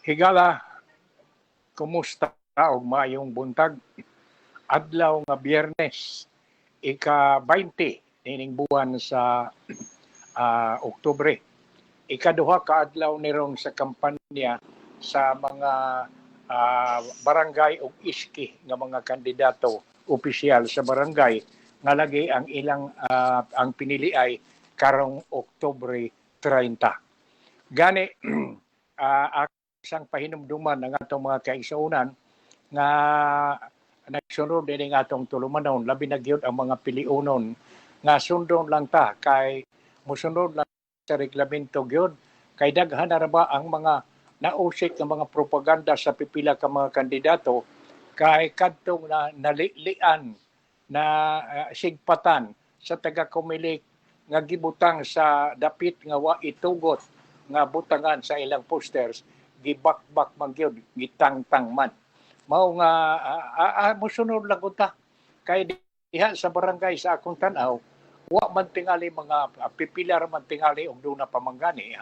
Higala, kumusta og maayong buntag? Adlaw nga Biyernes, ika-20 nining buwan sa Oktubre. Ikaduha ka adlaw nirong sa kampanya sa mga barangay ug iski nga mga kandidato opisyal sa barangay nga lagi ang ilang ang pinili ay karong Oktubre 30. Gani isang pahinumduman ng atong mga kaigsuonan nga nagsunod din ang atong tulumanon, labi na gyud ang mga piliunon nga sundon lang ta kay musunod lang sa reglamento gyud kay daghan na ba ang mga nausik ng mga propaganda sa pipila ka mga kandidato kay kadtong na nalilian na sigpatan sa taga-kumilik nga gibutang sa dapit nga wa itugot nga butangan sa ilang posters gibakbak man gyud gitangtang man mao nga mosunod lang unta kay diha sa barangay sa akong tan-aw wa man tingali mga pipila ra man tingali og duna pamanggani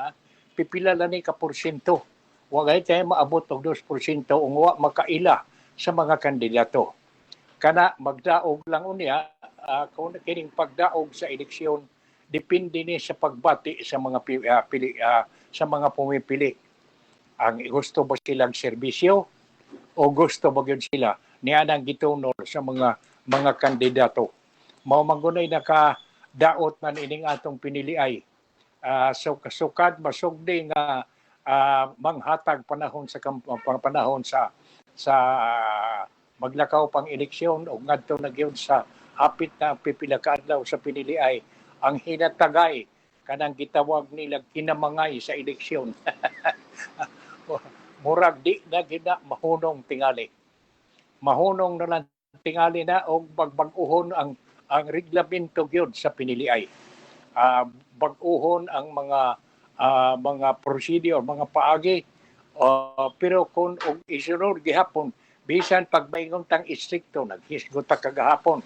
pipila lang ni ka porsyento wa gay tay maabot og 2% ug wa makaila sa mga kandidato kana magdaog lang unya kung kining pagdaog sa eleksyon depende ni sa pagbati sa mga sa mga pumipili ang gusto ba silang serbisyo o gusto ba gyud sila nianang gitunol sa mga kandidato mao mangunay nakadaot man ining atong piniliay so kasukad masugdi nga manghatag panahon sa panahon sa maglakaw pang eleksyon o ngadto na gyud sa hapit na pipila ka adlaw sa piniliay ang hinatagay kanang gitawag nila kinamangay sa eleksyon. Murag di na gina mahunong tingali. Mahunong na lang tingali na og baguhon ang reglamento gyud sa piniliay. Baguhon ang mga procedure, mga paagi pero kung og isunod gihapon bisan pagbaingon tang istrikto naghisgot ta kagahapon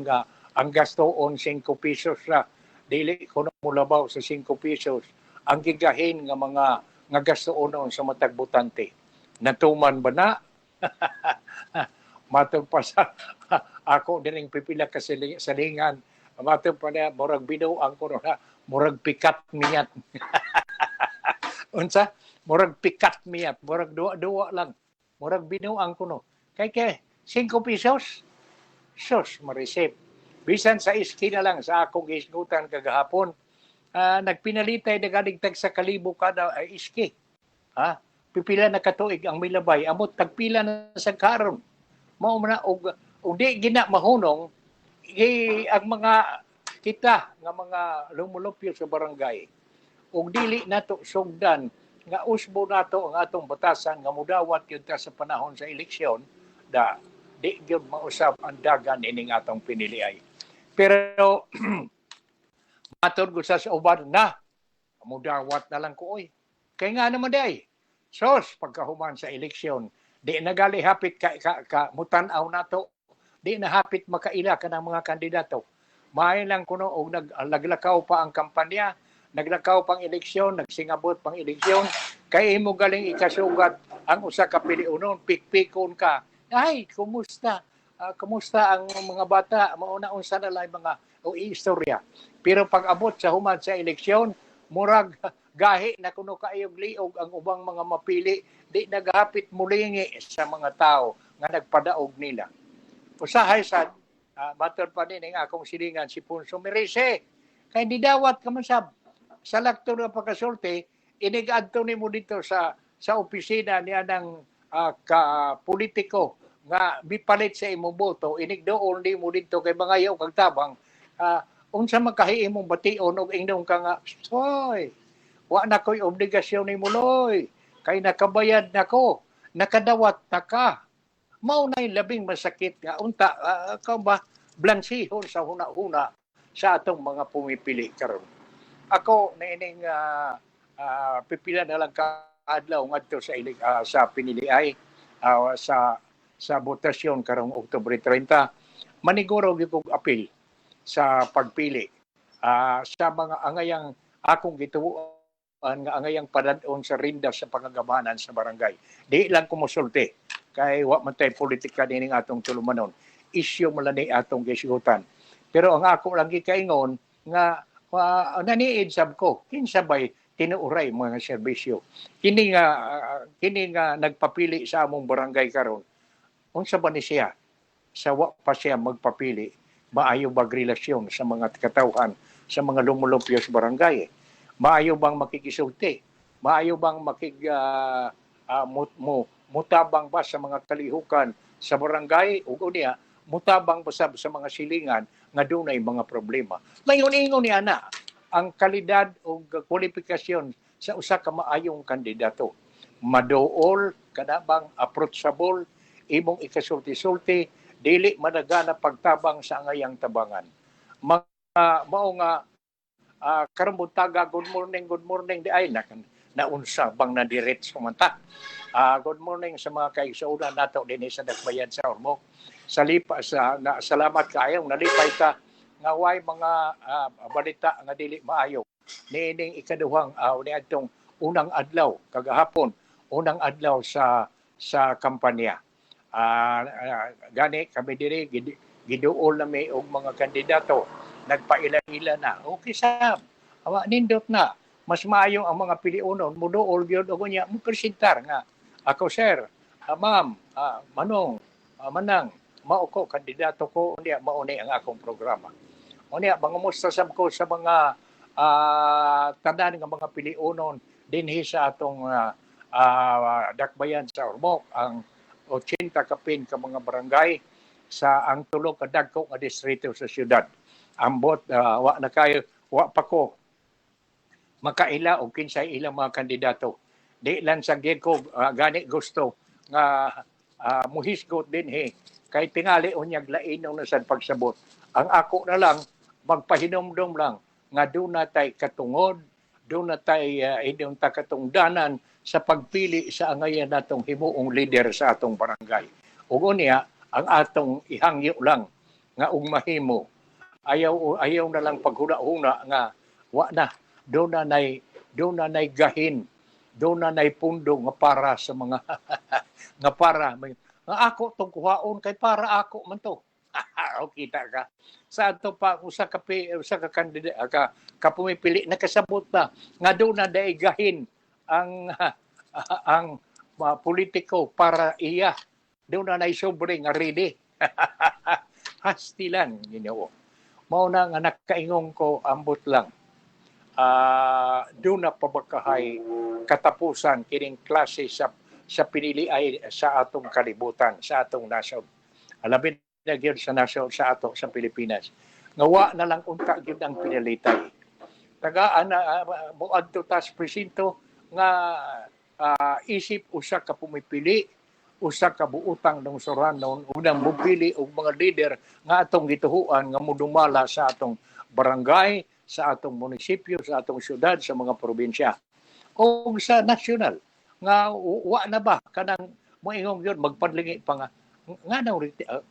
nga ang gastoon 5 pesos ra dili kuno mulabaw sa 5 pesos ang gigahin nga mga nga gastoon sa matag botante natuman ba na matod pa sa ako dining pipila ka salingan matod pa na murag binuang ko na murag pikat miyat unsa murag pikat miyat murag duwa lang murag binuang ko no kay 5 pesos sus ma-receive bisan sa iski na lang sa akong isgutan kagahapon nagpinalitay nagadigtag sa kalibo kada iski pipila na katuig ang milabay amot tagpila na sa karon mao man og di gina mahunong ang mga kita nga mga lumulupyo sa barangay ug dili nato sugdan nga usbo nato ang atong batasan nga mudawat gyud ta sa panahon sa eleksyon di gyud mausab ang dagan ining atong piniliay pero matod ko sa uban na mudawat na lang ko oy kay nga naman day sos pagkahuman sa eleksyon di nagali hapit ka mutan-aw nato di na hapit makaila ka ng mga kandidato maay lang kuno og naglakaw pa ang kampanya naglakaw pang eleksyon nagsingabot pang eleksyon kay imo galing ikasugat ang usa ka piliunon pikpikon ka ay kumusta ang mga bata mauna unsa na lang mga istorya pero pag abot sa human sa eleksyon murag gahi na kuno kaayog liog ang ubang mga mapili di nagahapit mulingi sa mga tao nga nagpadaog nila usahay sad matod pa din ang akong silingan si Ponso Merece kay didawat ka man sab sa lakto nga pagkasulti inigadto nimo dito sa opisina niya ng politiko nga bipalit sa imong boto inigdoon di mo dito kay mga yaw kag tabang unsa makahimong bation og ingdong ka nga soy wa na koy obligasyon ni muloy kay nakabayad nako nakadawat na ka mao nay labing masakit nga unta blansihon sa huna-huna sa atong mga pumipili karon ako na ining pipila na lang ka adlaw ngadto sa piniliay sa botasyon karong Oktubre 30 maniguro gyud og apil sa pagpili sa mga angayang akong gituo nga angayang padadon sa rinda sa pangagamanan sa barangay. Di lang kumusulti kay wa man tay politika dining atong tulumanon. Isyu man ni atong gisigutan. Pero ang ako lang gikaingon nga naniid sab ko kinsabay tinuuray mga serbisyo. Kini nga nagpapili sa among barangay karon. Unsa ba ni siya? Sa wa pa siya magpapili, maayo bang relasyon sa mga katawhan, sa mga lumulumpyo sa barangay? Maayo bang makikisulti? Maayo bang mutabang ba sa mga kalihukan sa barangay? O niya, mutabang ba sa mga silingan nga dunay mga problema? Mayon-ingon ni ana ang kalidad o kwalifikasyon sa usa ka maayong kandidato. Maduol, kanabang approachable, imong ikasulti-sulti, dili madagana pagtabang sa angayang tabangan. Mao nga karong buntaga, good morning di ay naunsa bang na diretso man ta. Good morning sa mga kaigsuonan nato dinhi sa Dakbayan sa Ormoc. Salamat kaayo nalipay ka nga way mga balita nga dili maayo. Niining ikaduhang niadtong unang adlaw kagahapon, unang adlaw sa kampanya. Gani kami diri giduol na may og mga kandidato nagpaila-ila na okay sab awa nindot na mas maayo ang mga piliunon muduol gyud og unya mo presentar nga ako sir ma'am manong manang mao ko kandidato ko unya mao ni ang akong programa unya mangumusta sab ko sa mga tanan nga mga piliunon dinhi sa atong Dakbayan sa Ormoc ang 80 kapin ka mga barangay sa ang tulo ka dagko nga distrito sa syudad. Ambot wa pa ko makaila og kinsay ilang mga kandidato. Di lang sa ko gani gusto nga muhisgot dinhi kay tingali unyag lainaw na sad pagsabot. Ang ako na lang magpahinomdom lang nga doon natay katungod, doon natay idong takatungdanan sa pagpili sa angayan natong himuong leader sa atong barangay. Ug unya ang atong ihangyo lang nga ug mahimo ayaw na lang paghuna-huna nga wa na do na nay gahin do na nay pundo nga para sa mga nga para nga ako tong kuhaon kay para ako man to. O kita ka sa ato pa usa ka kandidato ka pumipili nakasabot na nga do na day gahin ang politiko para iya doon na naisobre nga ready. Hastilan, Ginoo. Mao na nga nakaingong ko ambot lang. Doon na pabakahay katapusan kining klase sa pinili ay sa atong kalibutan, sa atong nasod. Alabin na gyud sa nasod sa ato sa Pilipinas. Ngawa na lang unta gyud ang pinalitay. Tagaan na moadto tas presinto nga isip usa ka pumipili, usa ka buutang ng suranon, unang mupili og mga leader nga atong gituhuan nga mudumala sa atong barangay, sa atong munisipyo, sa atong syudad, sa mga probinsya. O sa nasyonal nga wa na ba kanang moingong yun magpadlingi pa nga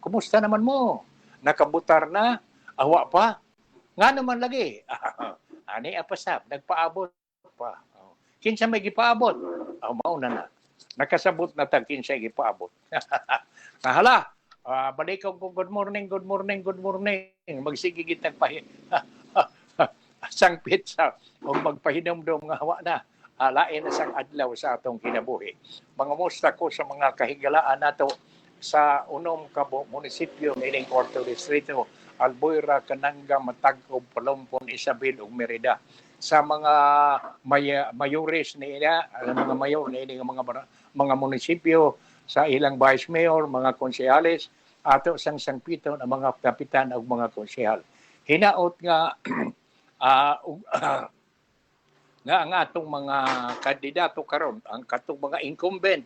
kumusta naman mo? Nakabutar na? Awa pa? Nga naman lagi. Ani apasab, nagpaabot pa. Kinsa may gipaabot? Mauna na. Nakasabot na tag kinsa gipaabot. Nahala, balik ko good morning. Magsige gitag pahin. Sangpit sa o magpahinomdom nga hawa na. Lain na sang adlaw sa atong kinabuhi. Mangamusta ko sa mga kahigalaan nato sa unom ka munisipyo ining 4th distrito, Albuera, Cananga, Matagcob, Palompon, Isabel ug Merida. Sa mga mayores niya, mga mayor na ini mga munisipyo, sa ilang vice mayor, mga konsehales, ato sang Pito na mga kapitan ug mga konsehal. Hinaot nga nga ang atong mga kandidato karon, ang katong mga incumbent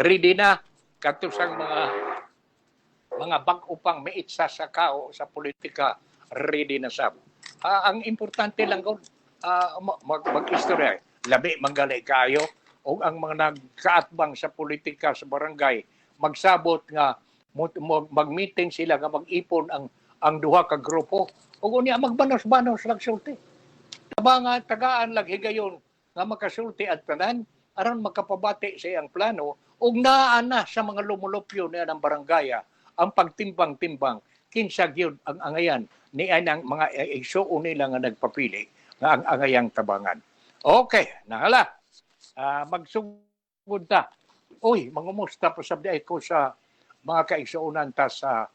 ready na katong sang mga bag-upang maitsa sa kao sa politika ready na sab. Ang importante lang ko mag-istorya. Labi manggali kayo o ang mga nagkaatbang sa politika sa barangay magsabot nga mag-meeting sila nga mag-ipon ang duha ka grupo o niya magbanos-banos lang sulti. tabangan tagaan lag higayon nga makasulti at tanan aron makapabati sa iyang plano ug naa na sa mga lumulupyo niya ng barangaya ang pagtimbang-timbang kinsa gyud ang angayan ni ang mga igsuon nila nga nagpapili nga ang angayang tabangan. Okay, nahala. Magsugod ta. Uy, mangumusta pa sabdi ko sa mga kaigsuonan ta sa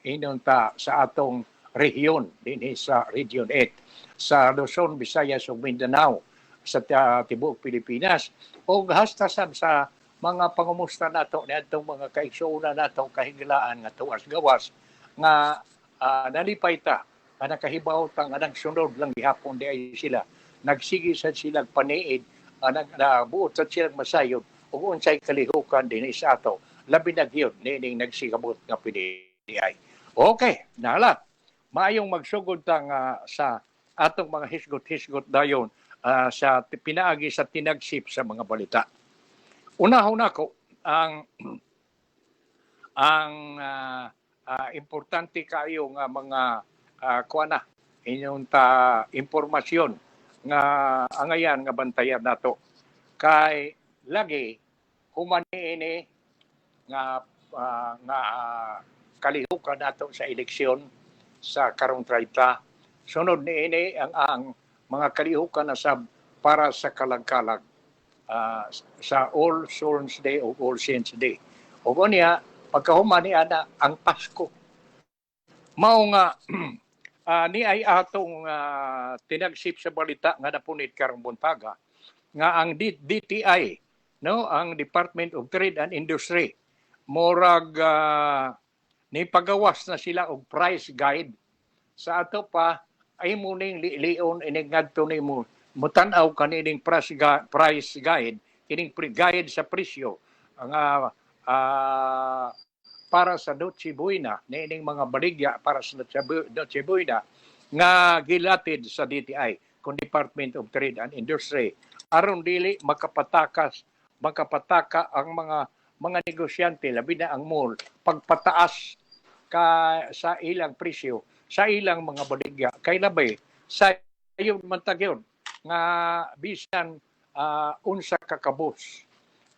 inon ta sa atong rehiyon dinhi sa Region 8 sa Luzon, Visayas ug Mindanao sa tibuok Pilipinas o hasta sa mga pangumusta nato niadtong mga kaigsuonan nato kahigalaan nga tuwas gawas nga nalipay ta nga nakahibaw ta nga nagsunod lang gihapon di ay sila nagsigi sa silang paniid nagbuot sa silang masayod ug unsay kalihukan dinhi sa ato labi na gyud nining nagsigabot nga PDI. Okay, nala. Maayong magsugod ta nga sa atong mga hisgot-hisgot dayon sa pinaagi sa tinagsip sa mga balita. Unahon ako ang importante kayo nga mga kuana inyong impormasyon nga angayan nga bantayan nato kay lagi human ini nga kalihukan nato sa eleksyon sa karong 30 sunod niini ang mga kalihukan na para sa kalag-kalag sa All Souls Day o All Saints Day. O niya, pagkahuman niya na ang Pasko. Mao nga, ni ay atong tinagsip sa balita nga napunit karong buntaga, nga ang DTI, no, ang Department of Trade and Industry, morag ni pagawas na sila og price guide. Sa ato pa, ay muning lion iningadto ni mo mutan-aw kanining price guide kining guide sa presyo nga para sa Noche Buena nining mga baligya para sa Noche Buena nga gilatid sa DTI kung Department of Trade and Industry aron dili makapataka ang mga negosyante labi na ang mall pagpataas sa ilang presyo sa ilang mga baligya kay labay sa ayon man tagyon nga bisan unsa kakabos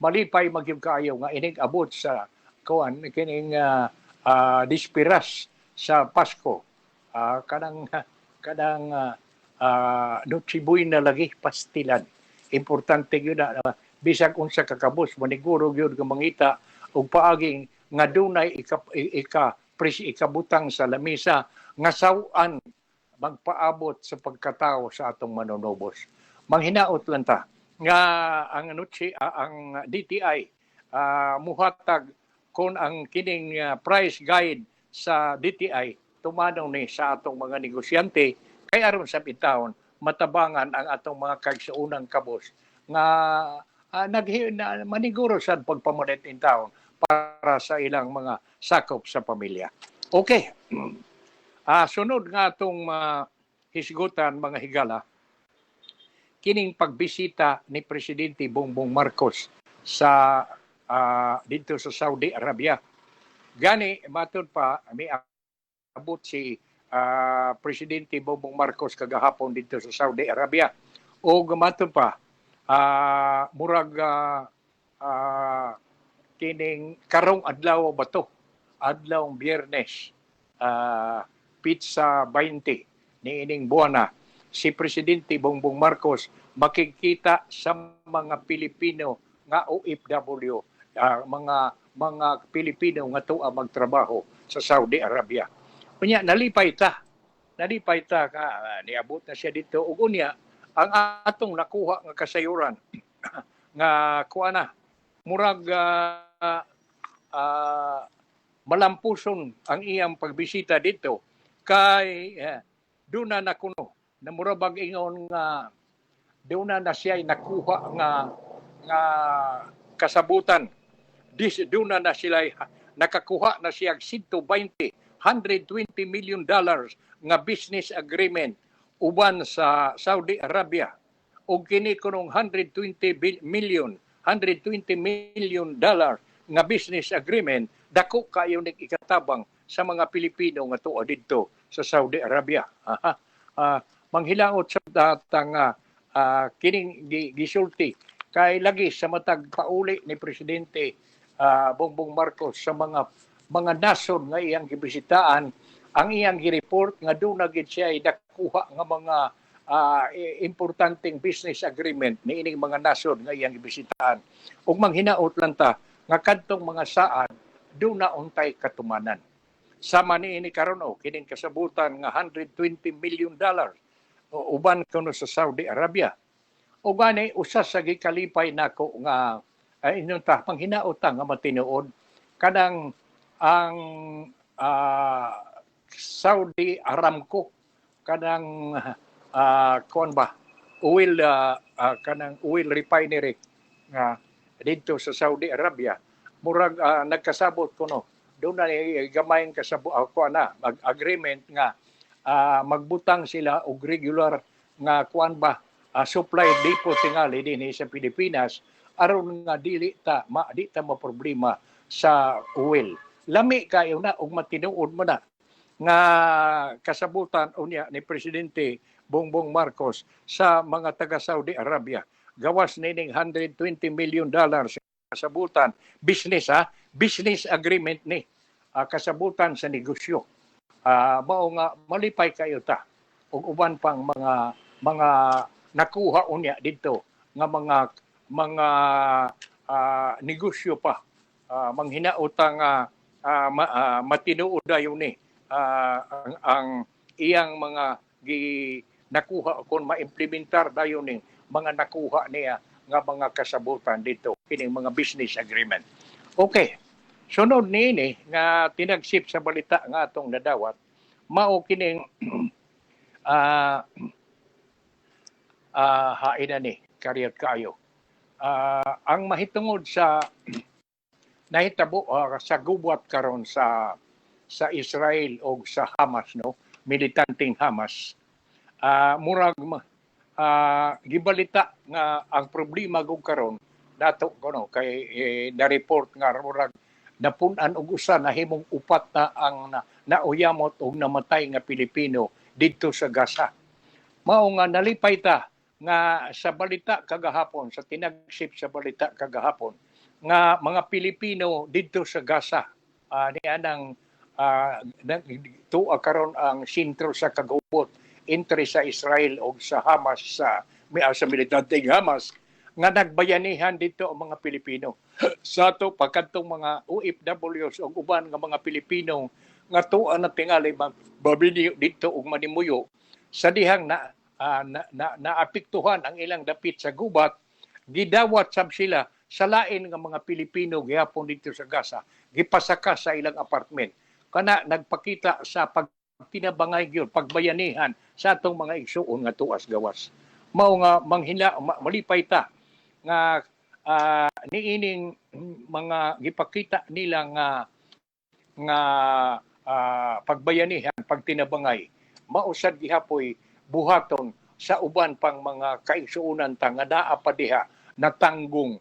malipay magyud kaayo nga ining abot sa kuan kining dispiras sa Pasko kanang Noche Buena lagi pastilan importante gyud na bisag unsa kakabos maniguro gyud nga mangita og paaging nga dunay ikabutang sa lamisa nga sawan magpaabot sa pagkatao sa atong manunubos. Manghinaot lang ta nga ang DTI muhatag kung ang kining price guide sa DTI tumanaw ni sa atong mga negosyante kay aron sa bitawon matabangan ang atong mga kaigsuonang kabos nga maniguro sa pagpamulit in taon para sa ilang mga sakop sa pamilya. Okay. Sunod nga itong hisgutan, mga higala, kining pagbisita ni Presidente Bongbong Marcos sa dito sa Saudi Arabia. Gani, matod pa, may abot si Presidente Bongbong Marcos kagahapon dito sa Saudi Arabia. O matod pa, murag kining karong adlaw ba to? Adlaw Biyernes. Pizza 20 ni ining buwana si Presidente Bongbong Marcos makikita sa mga Pilipino nga OFW mga Pilipino nga tuwa magtrabaho sa Saudi Arabia. Unya nalipay ta niabot na siya dito ug unya ang atong nakuha nga kasayuran nga kuana murag malampuson ang iyang pagbisita dito kay duna na kuno na murabag ingon nga duna na siya nakuha nga kasabutan duna na sila nakakuha na siya 120 million dollars nga business agreement uban sa Saudi Arabia ug kini kunong 120 million dollar nga business agreement dako kayo ning ikatabang sa mga Pilipino nga tuwa didto sa Saudi Arabia. manghilaot sa datang kining gisulti kay lagi sa matag pauli ni presidente Bongbong Marcos sa mga nasod nga iyang gibisitaan, ang iyang gi-report nga doon na gid siya dakuha nga mga importanteng business agreement ni ining mga nasod nga iyang gibisitaan. Ug manghinaot lang ta nga kadtong mga saan doon na untay katumanan. Sama ni ini karon kining kasabutan nga $120 million uban kuno sa Saudi Arabia. O gani usa sa gikalipay nako nga inyong panghinaot nga matinuod kanang ang Saudi Aramco kanang kon ba kanang oil refinery nga dito sa Saudi Arabia murag nagkasabot kuno doon na gamayng kasabot agreement nga magbutang sila og regular nga kuan ba supply depot tingali dinhi sa Pilipinas aron nga di ta maproblema sa oil. Lami kayo na og matinuod mo na nga kasabutan unya ni Presidente Bongbong Marcos sa mga taga Saudi Arabia. Gawas nining $120 million kasabutan business business agreement ni kasabutan sa negosyo. Mao nga malipay kayo ta og uban pang mga nakuha unya dito nga mga negosyo pa manghinautang matinuod dayon ni ang iyang mga nakuha kon maimplementar dayon ni mga nakuha niya nga mga kasabutan dito kining mga business agreement. Okay. Sunod niini nga tinagsip sa balita nga atong nadawat mao kining hain na ni kariyat kayo. Ang mahitungod sa nahitabo sa gubat karon sa Israel o sa Hamas militanteng Hamas murag gibalita nga ang problema gug karon dato kuno kay na-report nga murag napun-an og usa nahimong upat na ang nauyamot og namatay nga Pilipino didto sa Gaza. Mao nga nalipay ta nga sa balita kagahapon sa tinagsip sa balita kagahapon nga mga Pilipino didto sa Gaza nianang tuwa karon ang sentro sa kagubot entre sa Israel o sa Hamas sa militanteng Hamas nga nagbayanihan dito ang mga Pilipino. Sa ato pagkadtong mga OFWs o uban nga mga Pilipino nga tuwa na tingali babini dito og manimuyo sa dihang naapektuhan ang ilang dapit sa gubat, gidawat sab sila sa lain nga mga Pilipino gihapon dito sa Gaza, gipasaka sa ilang apartment. Kana nagpakita sa pagtinabangay gyud, pagbayanihan sa atong mga igsuon nga tuas gawas. Mao nga malipay ta nga niining mga gipakita nila nga pagbayanihan, pagtinabangay, mausad gihapoy buhaton sa uban pang mga kaigsuonan ta nga naa pa diha natanggong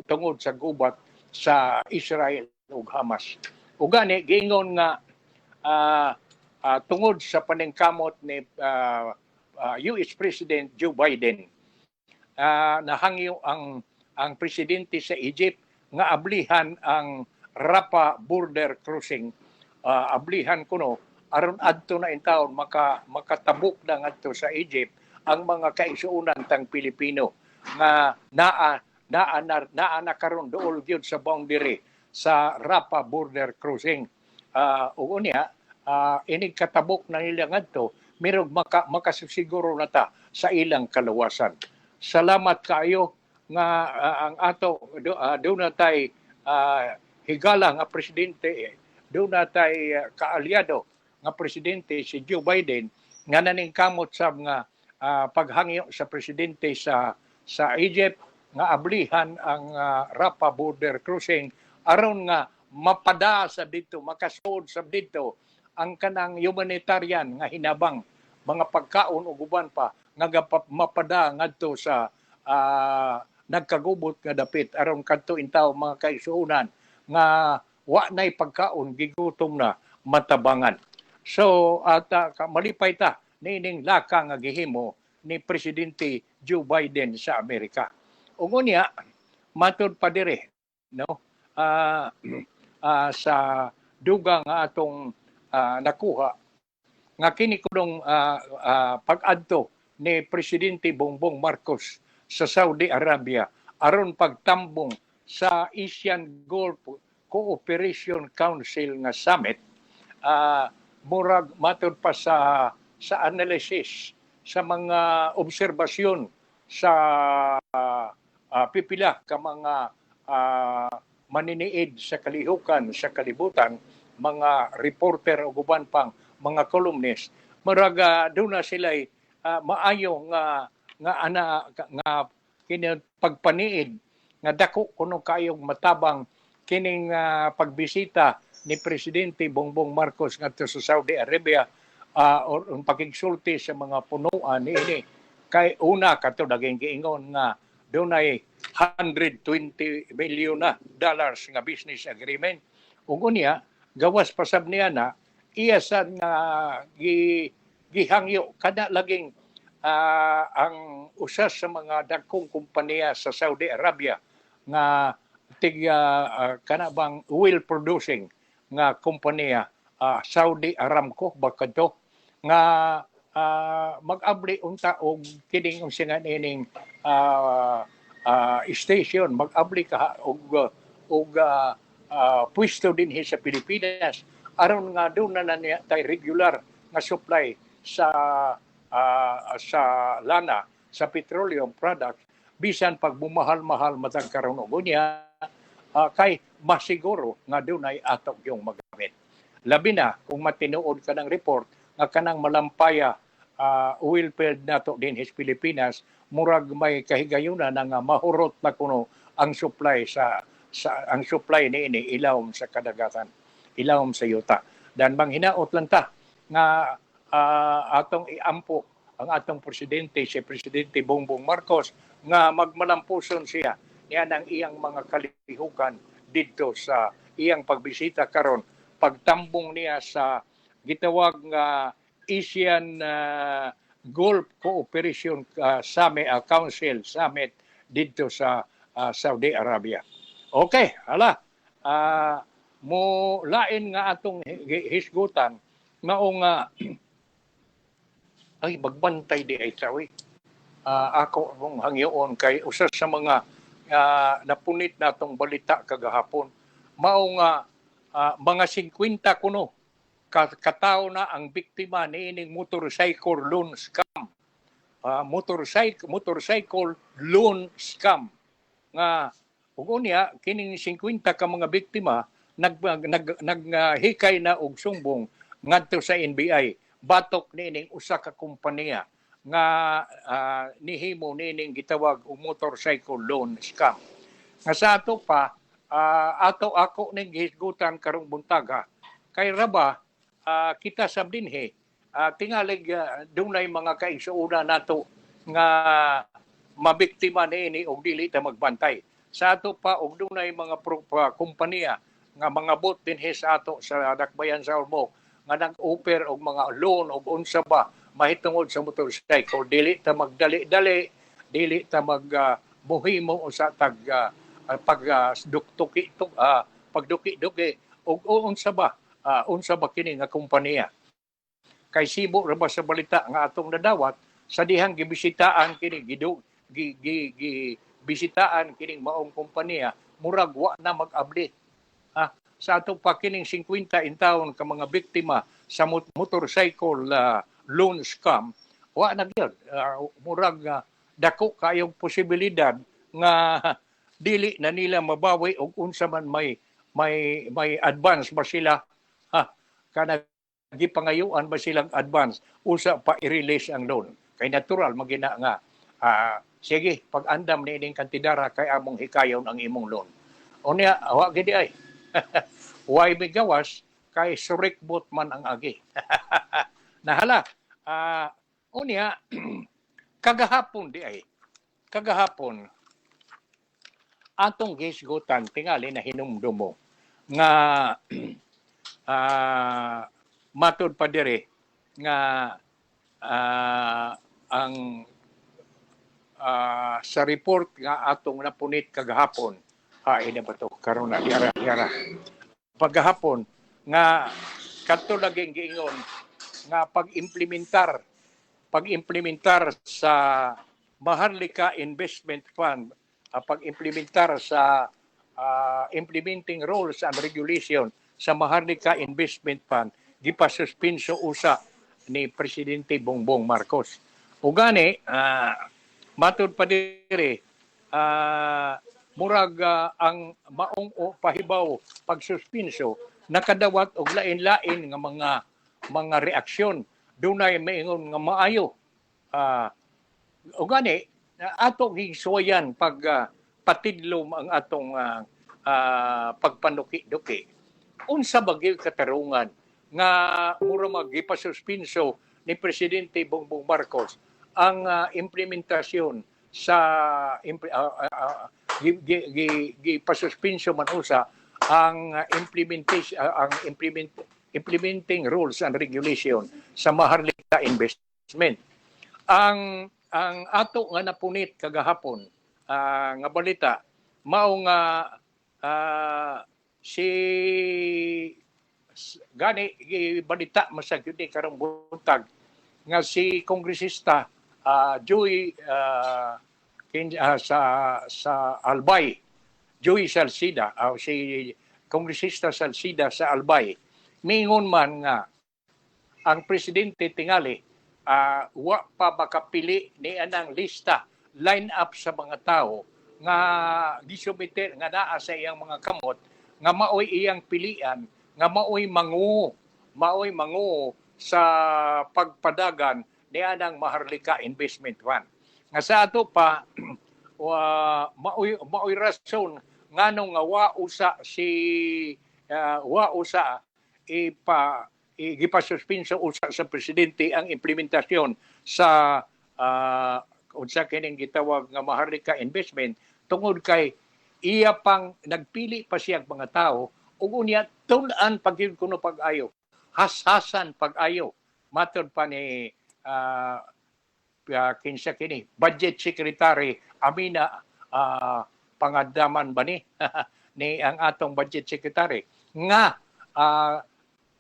tungod sa gubat sa Israel ug Hamas. Ug gani giingon nga tungod sa paningkamot ni US President Joe Biden nahangyo ang presidente sa Egypt nga ablihan ang Rafah border crossing ablihan kuno aron adto na in taon makatabok na ngadto sa Egypt ang mga kaigsuonan tang Pilipino nga naa na karon dool gyud sa boundary sa Rafah border crossing. Ug unya inig katabok na nila ngadto mirog makasiguro na ta sa ilang kaluwasan. Salamat kaayo nga ang ato do na tay higala nga presidente do na tay kaalyado nga presidente si Joe Biden nga naningkamot sab nga paghangyo sa presidente sa Egypt nga ablihan ang Rafah border crossing aron nga mapada sa dito, makasud sa dito ang kanang humanitarian nga hinabang mga pagkaon ug uban pa nga mapada ngadto sa nagkagubot nga dapit aron kadto intaw mga kaigsuonan nga wa nay pagkaon gigutom na matabangan. So malipay ta nining laka nga gihimo ni Presidente Joe Biden sa Amerika. Ug unya matud pa dire no sa dugang nga atong nakuha nga kini kunong pag-adto ni Presidente Bongbong Marcos sa Saudi Arabia aron pagtambong sa Asian Gulf Cooperation Council nga summit. Murag matud pa sa analysis sa mga obserbasyon sa pipila ka mga maniniid sa kalihukan, sa kalibutan, mga reporter o guban pang mga columnist, murag doon na sila maayo nga kini pagpaniid nga dako kuno kayong matabang kining pagbisita ni Presidente Bongbong Marcos ngadto sa Saudi Arabia or pagigsulti sa mga punuan niini kay una kato daging giingon nga dunay $120 million nga business agreement. Ug unya gawas pasab niya na iya sad nga gihangyo kada laging ang usa sa mga dagkong kompanya sa Saudi Arabia nga kana bang oil producing nga kompanya Saudi Aramco bakadto nga mag-abli unta og kining unsa ining station mag-abli ka og pwesto din sa Pilipinas aron nga doon na niya tay regular nga supply sa lana sa petroleum products bisan pag bumahal-mahal matag karon og unya kay masiguro nga dunay atok yung magamit. Labi na kung matinuod ka ng report nga kanang malampaya oil field nato din sa Pilipinas murag may kahigayunan nga mahurot na kuno ang supply ang supply niini ilawom sa kadagatan, ilawom sa yuta. Dan bang hinaot lang ta nga atong iampo ang atong presidente si Presidente Bongbong Marcos nga magmalampuson siya niya ng iyang mga kalihukan didto sa iyang pagbisita karon pagtambong niya sa gitawag nga Asian Gulf Cooperation Council Summit dito sa Saudi Arabia. Okay, mo lain nga atong hisgutan maong ay magbantay di ay sawi. Ako mong hangyoon kay usa sa mga napunit natong balita kagahapon mao nga mga 50 kuno katawo na ang biktima niining motorcycle loan scam. Motorcycle loan scam nga ug unya kining 50 ka mga biktima naghikay na og sumbong ngadto sa NBI batok niining usa ka kompanya nga nihimo niining gitawag og motorcycle loan scam. Nga sa ato pa ako ning gihisgutan karong buntaga kay raba kita sab dinhi tingalig dunay mga kaigsuuna nato nga mabiktima niini og dili ta magbantay. Sa ato pa og dunay mga kompanya nga mga bot dinhi sa ato sa Dakbayan sa Ormoc nga nag-offer og mga loan og unsa ba mahitungod sa motorcycle dili ta magdali-dali, dili ta magbuhimo sa pagduki-duki og unsa ba kini nga kompanya. Kay sibo ra ba sa balita nga atong nadawat sa dihang gibisitaan kini bisitaan kining maong kompanya murag wa na mag-abli. Sa ato pa kining 50 intawon ka mga biktima sa motorcycle loan scam wa na gyud murag dako kayong posibilidad nga dili na nila mabawi og unsa man may advance ba sila kana gipangayuan ba silang advance usa pa i-release ang loan kay natural magina nga sige pag-andam ni ining kantidara kay among hikayon ang imong loan unya wa gid ay why bigawas kay surikbot man ang agi nahala unya kagahapon atong gisgutan tingali na hinumdumo nga matud pa dire nga ang sa report nga atong napunit kagahapon, ina ba to karon na yara paghapon nga kadto laging giingon nga pag-implementar sa Maharlika Investment Fund, pag-implementar sa implementing rules and regulation sa Maharlika Investment Fund gipasuspenso usa ni Presidente Bongbong Marcos. O gani, matud pa diri, murag ang maong pahibaw pagsuspenso nakadawat og lain-lain nga mga reaksyon. Dunay maingon nga maayo. O gani, ato gisuwayan pag patidlom ang atong pagpanuki-duki. Unsa ba gyud katarungan nga mura magipasuspinso ni Presidente Bongbong Marcos ang implementasyon sa gipasuspinso man usa ang implementing rules and regulation sa Maharlika Investment. Ang ato nga napunit kagahapon nga balita mao nga si gani balita masagyud ni karong buntag nga si kongresista Joey sa Albay, Joey Salcida, si kongresista Salcida sa Albay, mingon man nga ang presidente tingali wa pa makapili ni anang lista, line up sa mga tao nga gisubmite nga naa sa iyang mga kamot nga maoy iyang pilian, nga maoy mangu sa pagpadagan ni anang Maharlika Investment Fund. Nga sa ato pa maoy rason nganong nga wa usa gipasuspinso usa sa presidente ang implementasyon sa unsa kining gitawag nga Maharlika Investment tungod kay iya pang nagpili pa siyang mga tao ug unya tun-an pagyud kuno pag-ayo, hasasan pag-ayo matud pa ni kinsa kini Budget Secretary Amina Pangadaman ba ni ni ang atong Budget Secretary nga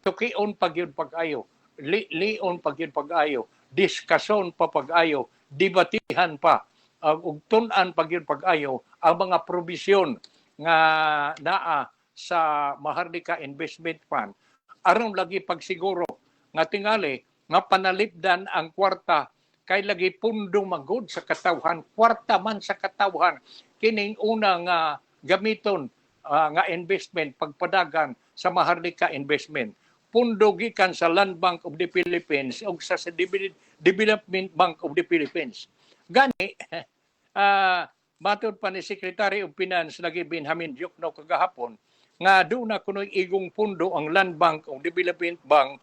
tukion pagyud pag-ayo, lion pagyud pag-ayo, diskason pa pag-ayo, debatihan pa ug tun-an pagyud pag-ayo ang mga probisyon nga naa sa Maharlika Investment Fund aron lagi pagsiguro nga tingali nga panalipdan ang kwarta kay lagi pundo magud sa katawhan, kwarta man sa katawhan kining una nga gamiton nga investment pagpadagan sa Maharlika Investment. Pundo gikan sa Land Bank of the Philippines ug sa Development Bank of the Philippines. Gani matud pa ni Secretary of Finance lagi Benjamin Diokno kagahapon nga doon na kuno'y igong pundo ang Land Bank o Development Bank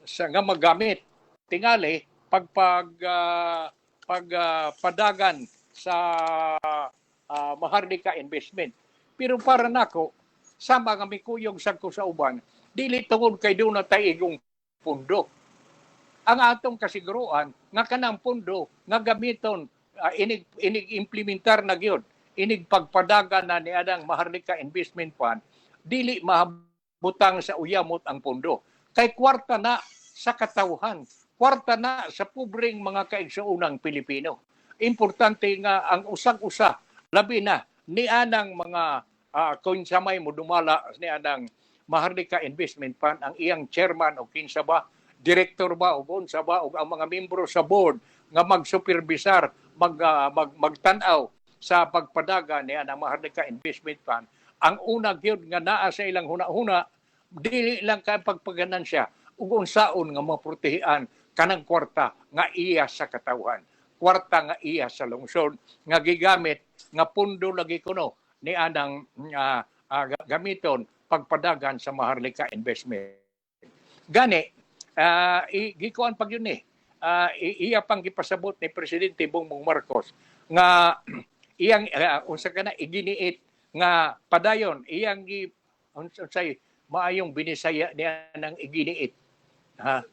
sa nga magamit tingali pagpadagan sa Maharlika Investment. Pero para nako sama nga mikuyog sagko sa uban dili tungod kay doon na tay igong pundo. Ang atong kasiguruan nga kanang pundo nga gamiton inig-implementar na gyud, inig pagpadagan na ni adang Maharlika Investment Fund, dili mahabutang sa uyamot ang pundo. Kay kwarta na sa katawhan, kwarta na sa pobreng mga kaigsuunang Pilipino. Importante nga ang usag-usa, labi na ni anang mga kung sa may mudumala ni anang Maharlika Investment Fund, ang iyang chairman o kinsa ba, director ba o unsa ba o ang mga membro sa board nga mag-supervisar, magtanaw sa pagpadaga niya ng Maharlika Investment Fund. Ang una gyud nga naa sa ilang huna-huna dili lang kay pagpaganan siya ug unsaon nga maprotehian kanang kwarta nga iya sa katawhan, kwarta nga iya sa lungsod nga gigamit nga pundo lagi kuno ni anang gamiton pagpadagan sa Maharlika Investment. Gani gikuan pag yun iya pang gipasabot ni Presidente Bongbong Marcos nga iyang unsa kana iginiit nga padayon iyang unsay maayong binisaya niya nang iginiit. Ha?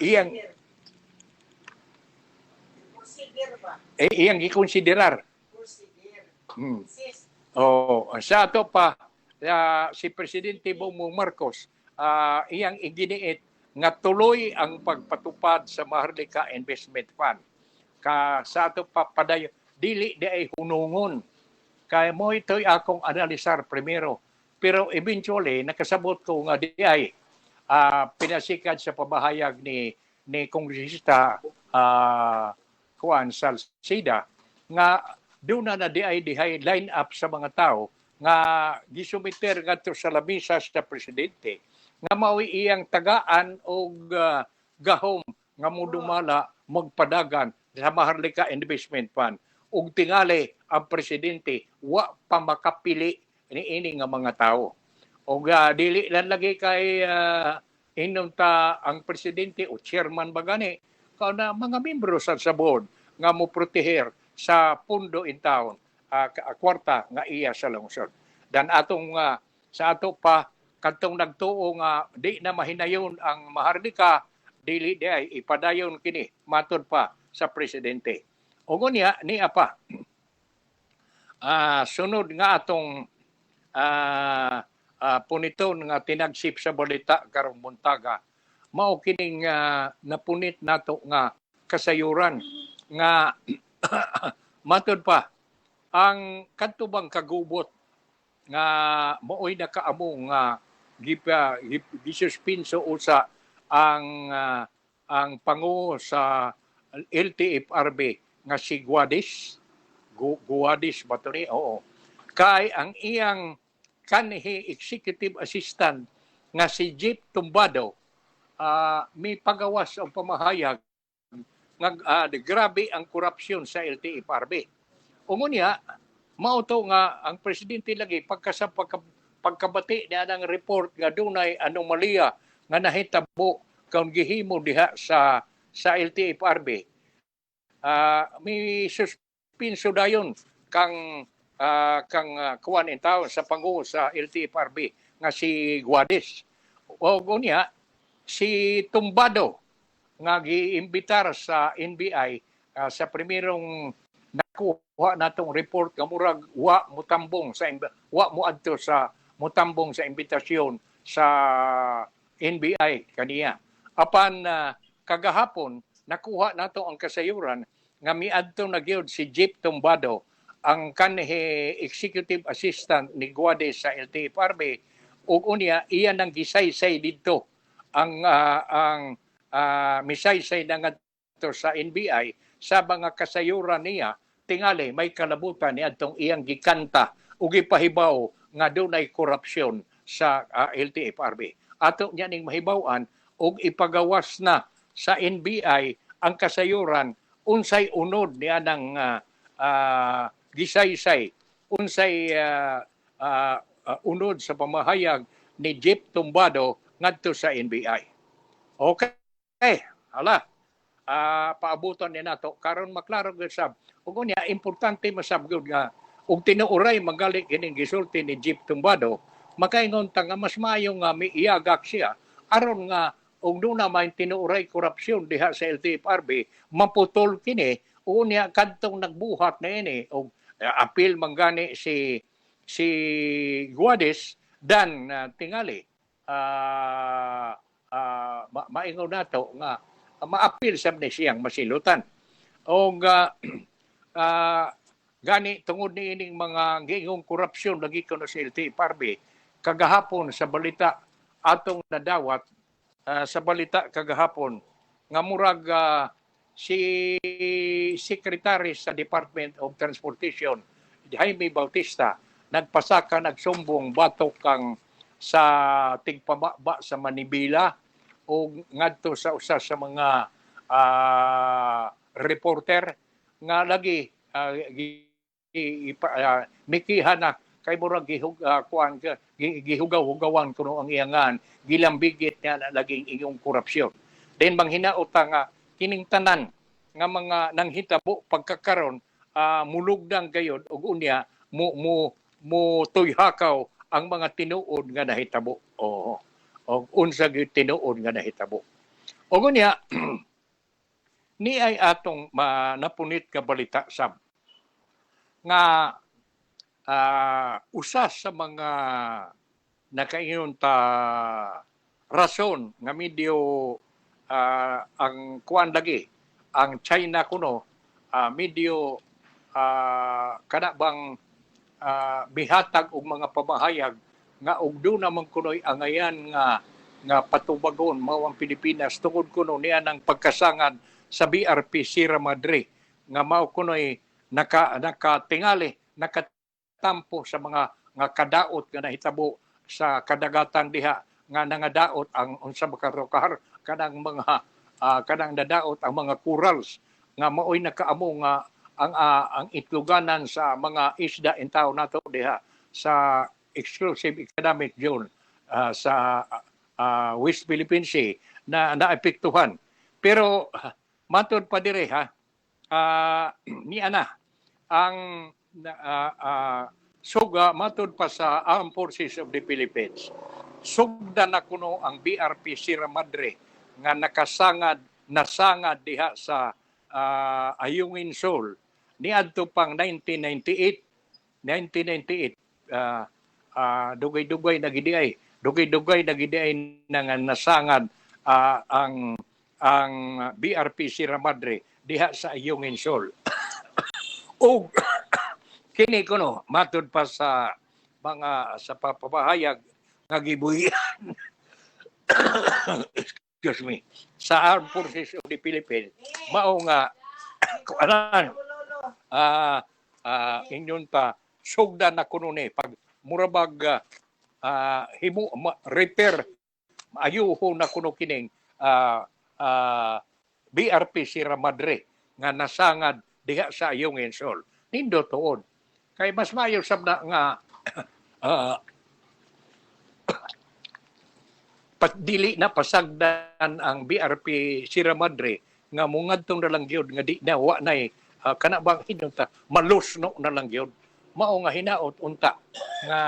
iyang iyang gikonsiderar. Oh, sa ato pa si Presidente Bongbong Marcos iyang iginiit nga tuloy ang pagpatupad sa Maharlika Investment Fund. Sa ato pa padayon dili di ay hunungon. Kaya mo ito'y akong analisar primero. Pero eventually nakasabot ko nga di ay pinasikad sa pabahayag ni Kongresista Juan Salcida nga doon na dihay line up sa mga tao nga gisumiter ngadto sa labisa sa presidente nga mao'y iyang tagaan og gahom nga mudumala magpadagan sa Maharlika Investment Fund ug tingali ang presidente wa pa makapili niini nga mga tao. Og dili lang lagi kay inunta ang presidente o chairman ba gani na mga membro sa board nga mo proteher sa pundo in town kwarta nga iya sa lungsod. Dan atong sa ato pa kadtong nagtuo nga di na mahinayon ang Maharlika dili di ay ipadayon kini matud pa sa presidente. O niya niya pa sunod nga atong puniton nga tinagsip sa balita karong buntaga mao kining napunit nato nga kasayuran nga matud pa ang kadtubang kagubot nga mooy nakaamong nga gisuspenso usa ang pangulo sa LTFRB nga si Guadis ba to ni? Oo. Kay ang iyang kanhi executive assistant nga si Jeep Tumbado may pagawas ang pamahayag nga grabe ang korupsyon sa LTFRB. Umunya, mauto nga ang presidente lagi pagkabati niya ng report nga dunay anomalya nga nahitabo kung gihimo diha sa LTFRB. May suspenso dayon kang kuwan in town sa pangulo sa LTFRB nga si Guadis. O unya si Tumbado nga giimbitar sa NBI sa primerong nakuha natong report nga murag wa moadto sa mutambong sa imbitasyon sa NBI kaniya. Apan kagahapon nakuha nato ang kasayuran nga miadto na gyud si Jeep Tumbado ang kanhi executive assistant ni Guadis sa LTFRB ug unya iya nang gisaysay didto ang misaysay na ngadto sa NBI sa mga kasayuran niya tingali may kalabutan ni adtong iyang gikanta ug gipahibaw nga dunay korupsyon sa LTFRB. Ato niya ning mahibaw-an ug ipagawas na sa NBI ang kasayuran unsay unod niya ng gisaysay unsay unod sa pamahayag ni Jeep Tumbado ngadto sa NBI. Okay. Hala. Paabuton ni nato karon maklaro gyud sab. Ug unya importante masab gyud nga ug tinuoray magali kining gisulti ni Jeep Tumbado makaingon ta nga mas maayo nga miiyagak siya aron nga ug duna may tinuoray korupsyon diha sa LTFRB maputol kini ug unya kadtong nagbuhat na ini og apil manggani si Guadis dan tingali maingon nato nga maapil sab ni siyang masilutan. O gani tungod ni ining mga giingong korupsyon lagi kuno sa LTFRB kagahapon sa balita atong nadawat sa balita kagahapon nga murag si Secretary sa Department of Transportation Jaime Bautista nagpasaka nagsumbong batok kang sa tigpababa sa Manibela o ngadto sa usa sa mga reporter nga lagi mikihan na kay murag gihugaw-hugawan kuno ang iyangan gilambigit nga laging iyong korupsyon. Then manghinaot nga kining tanan nga mga nanghitabo pagkakaron mulugdang gayud ug unya mo tuyhakaw ang mga tinuod nga nahitabo. Oo. o unsa gyud tinuod nga nahitabo. O gunya ni ay atong napunit ka balita sab nga usa sa mga nakaingon ta rason nga medyo ang kuan lagi ang China kuno medyo kana bang bihatag og mga pamahayag nga og do naman kunoy angayan nga patubagon mao ang Pilipinas tungod kuno niya ng pagkasangad sa BRP Sierra Madre nga mao kunoy nakatingali nakatampo sa mga nga kadaot nga nahitabo sa kadagatan diha nga nangadaot ang unsa makarokar kanang mga kanang nadaot ang mga corals nga maoy nakaamo nga ang itluganan sa mga isda in tao nato diha sa exclusive economic zone sa West Philippine Sea na naapektuhan. Pero matod pa dire ni ana ang suga matod pa sa Armed Forces of the Philippines. Sugda na kuno ang BRP Sierra Madre nga nasangad diha sa Ayungin Shoal niadto pang 1998 dugay-dugay na gidiay nga nasangad ang BRP Sierra Madre diha sa Ayungin Shoal. O kini kuno matud pa sa mga sa papahayag nga gibuhian excuse me sa Armed Forces of the Philippines mao nga kuanan inyon ta sugda na kuno ni pag murabag himo repair ayuho na kuno kining BRP Sierra Madre nga nasangad diha sa Ayungin Shoal. Nindo tuod kay mas maayo sab na nga dili na pasagdan ang BRP Sierra Madre nga mungadtong na lang gyud nga di na wa nay kana bang hinunta malusno na lang gyud mao nga hinaot unta nga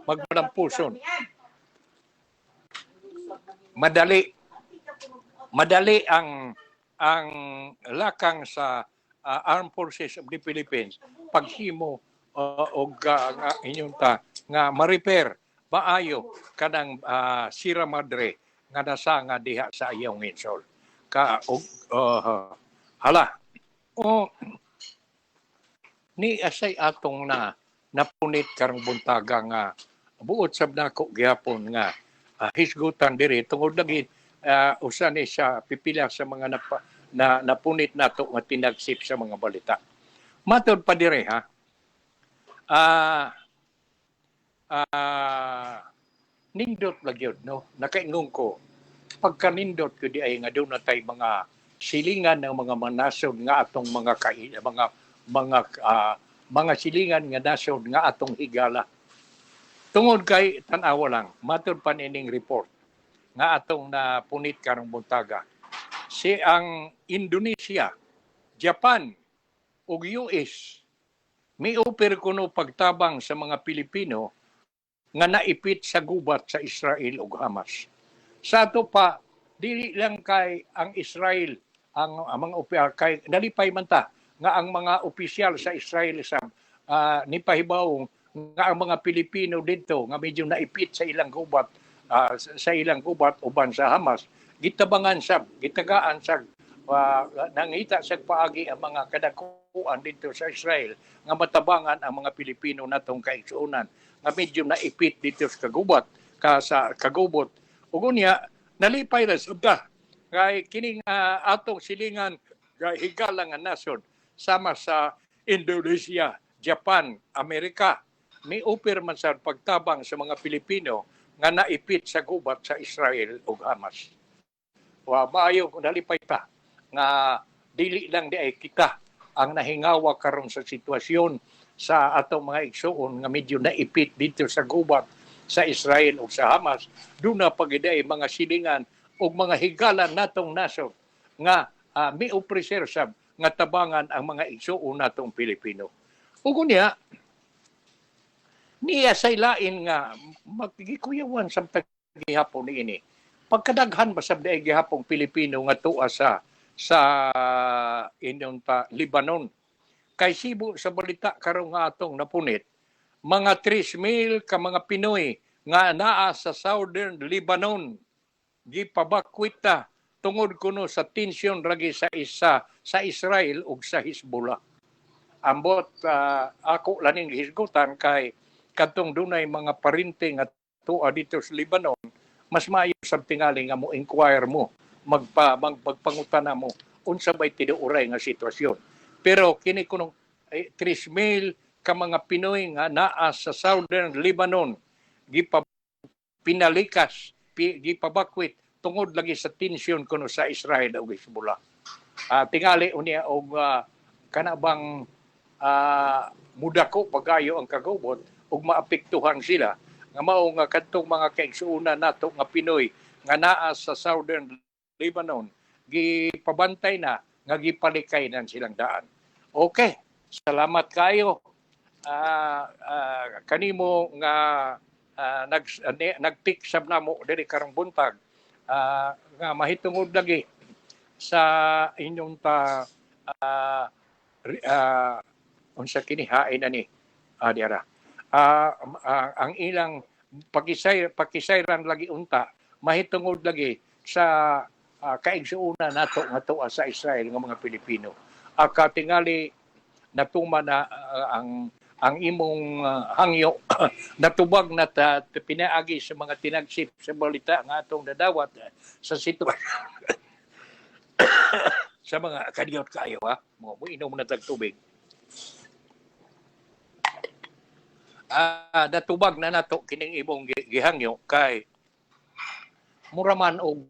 magmanampuson madali ang lakang sa Armed Forces of the Philippines paghimo og inyunta nga ma-repair maayo kanang Sierra Madre nga nasanga diha sa Ayungin Shoal ni asay atong napunit karong buntaga nga buot sab nako gyapon nga hisgutan diri tungod lagi usa ni sa pipila sa mga napunit nato nga tinagsip sa mga balita. Matod pa dire nindot lagyod no nakaingon ko pagkanindot ko di ay nga doon natay mga silingan ng mga nasod nga atong mga silingan nga nasod nga atong higala tungod kay tan-awa lang matod pa nining report nga atong napunit karong buntaga si ang Indonesia, Japan ug US miuper kuno pagtabang sa mga Pilipino nga naipit sa gubat sa Israel ug Hamas. Sa ato pa dili lang kay ang Israel ang mga kay nalipay man ta nga ang mga opisyal sa Israel nipahibaw nga ang mga Pilipino dito nga medyo naipit sa ilang gubat uban sa Hamas gitabangan gitagaan nangita sa paagi ang mga kadakuan dito sa Israel nga matabangan ang mga Pilipino natong kaigsuonan nga medyo naipit dito sa kagubot ug unya nalipay ra sabda kay kining atong silingan higala nga nasod sama sa Indonesia, Japan, Amerika miuper man sa pagtabang sa mga Pilipino nga naipit sa gubat sa Israel ug Hamas. Maayo kung nalipay ta nga dili lang di ay kita ang nahingawa karon sa sitwasyon sa atong mga igsuon nga medyo naipit dito sa gubat sa Israel ug sa Hamas duna pagiday mga silingan ug mga higalan natong nasod nga miupreser sab nga tabangan ang mga igsuon natong Pilipino. Ug unya niya say lain nga magigikuyawan sa gihapon niini. Pagkadaghan basab day gihapong Pilipino nga tuwa sa inyong Lebanon. Kay Sibo sa balita karon nga atong napunit, mga 3,000 ka mga Pinoy nga naa sa Southern Lebanon gipabakwita tungod kuno sa tensyon ragi sa Israel ug sa Hezbollah. Ambot ako laning hisgutan kay kadtong dunay mga parinte nga tuwa dito sa Lebanon, mas maayo sab tingali nga mo inquire mo, magpangutana mo unsa bay tinuoray nga sitwasyon. Pero kini kunong 3,000 ka mga Pinoy nga naa sa Southern Lebanon pinalikas, gipabakwit tungod lagi sa tensyon kuno sa Israel ug Hezbollah. Tingali unya og kanabang mudako pagayo ang kagubot ug maapektuhan sila nga mao nga kadtong mga kaigsuonan nato nga Pinoy nga naa sa Southern Lebanon gipabantay na nga gipalikay nan silang daan. Okay, salamat kayo. Kanimo nga nag-pick sab namo diri karong buntag nga mahitungod lagi sa inyong unsa kini hain ani diara ang ilang pakisayran lagi unta mahitungod lagi sa kaigsuonan nato nga tuwa sa Israel nga mga Pilipino. Katingali natuma na ang imong hangyo natubag na pinaagi sa mga tinagsip sa balita nga atong nadawat sa sitwasyon sa mga kadiyot kayo mo inom na tag tubig. Natubag na nato kining imong gihangyo kay muraman og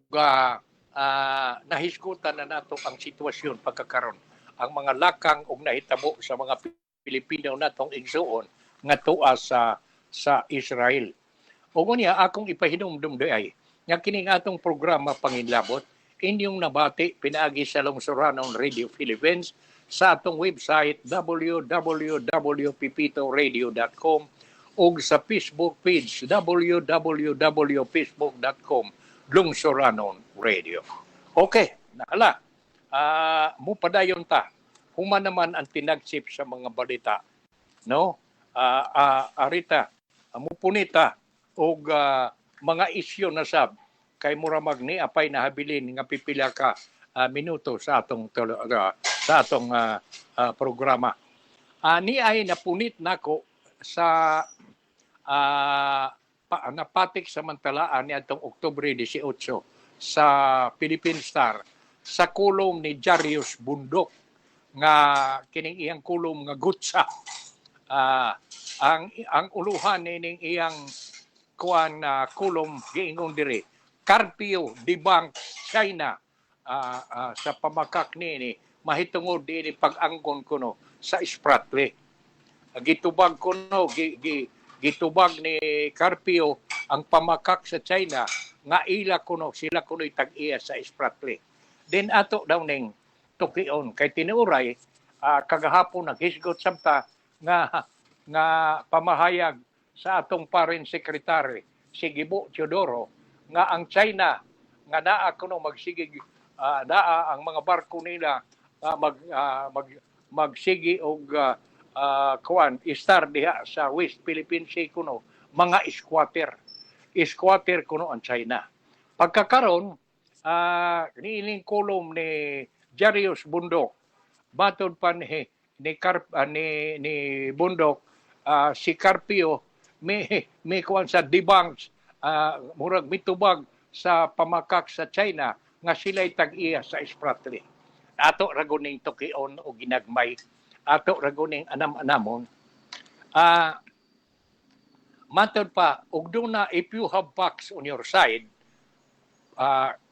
nahisgutan na nato ang sitwasyon pagkakaron, ang mga lakang og nahitabo sa mga Pilipino natong igsuon nga tuwa sa Israel. O unya akong ipahinumdum ay nga kining atong programa Panginlabot inyong nabati pinaagi sa Lungsuranon Radio Philippines sa atong website www.pipitoradio.com ug sa Facebook page www.facebook.com Lungsuranon Radio. Okay, naala. Mupadayon ta. Human naman ang tinagsip sa mga balita. No? Arita, mupunita og mga isyu na sab kay muramag ni apay nahabilin nga pipila ka minuto sa atong programa. Ni ay napunit nako sa napatik samantalaan ni atong Oktubre 18 sa Philippine Star sa kulom ni Jarius Bundok nga kining iyang kulom nga gutsa. Ang uluhan ning iyang kuan kulom giingon diri Carpio Debunk China sa pamakak ni mahitungod ni pag-angkon kuno sa Spratly. Gitubag kuno gitubag ni Carpio ang pamakak sa China nga ila kuno sila kuno'y tag-iya sa Spratly. Then ato daw ning tukion kay tinuray kagahapon naghisgot sabta nga pamahayag sa atong Foreign Secretary si Gibo Teodoro nga ang China nga naa kuno magsigig naa ang mga barko nila magsigi og istar diha sa West Philippine Sea kuno mga squatter kuno ang China. Pagkakaron niining kulom ni Jarius Bundok batod pa ni Bundok si Carpio may kuan sa debanks murag mitubag sa pamakak sa China nga sila'y tag-iya sa Spratly. Ato raguning tukion o ginagmay. Ato raguning anam-anamon. Matod pa, ugduna if you have facts on your side,